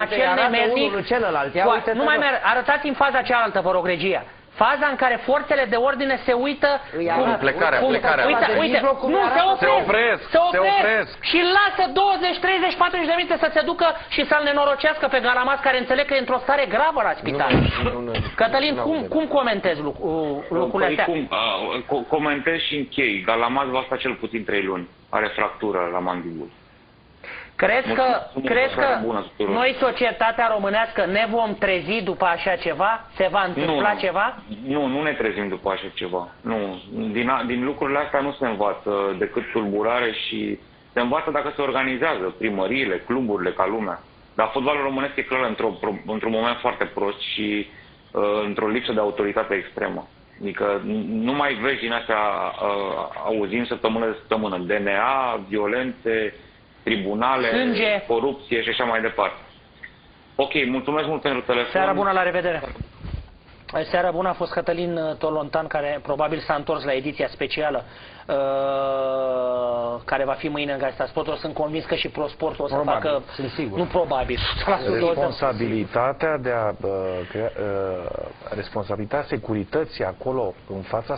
acel nemernic, celălalt. nu mai merg, arătați-mi faza cealaltă, vă rog, regia. Faza în care forțele de ordine se uită... Plecarea. Uite, nu, se opresc. Și lasă 20, 30, 40 de minute să se ducă și să-l nenorocească pe Galamas, care înțeleg că e într-o stare gravă la spital. Cătălin, cum comentezi lucrurile astea? Comentez și închei. Galamas va sta cel puțin 3 luni. Are fractură la mandibul. Crezi că noi, societatea românească, ne vom trezi după așa ceva? Se va întâmpla ceva? Nu ne trezim după așa ceva. Nu. Din lucrurile astea nu se învață decât tulburare și se învață dacă se organizează primăriile, cluburile, ca lumea. Dar fotbalul românesc e clar într-un moment foarte prost și într-o lipsă de autoritate extremă. Adică nu mai vezi din astea, auzim săptămână de săptămână, DNA, violențe, tribunale, sânge, corupție și așa mai departe. Ok, mulțumesc mult pentru telefon. Seara bună, la revedere. Seara bună, a fost Cătălin Tolontan, care probabil s-a întors la ediția specială care va fi mâine în Gazeta Sport. Sunt convins că și ProSport o să facă, nu probabil, responsabilitatea de a responsabilitatea securității acolo în fața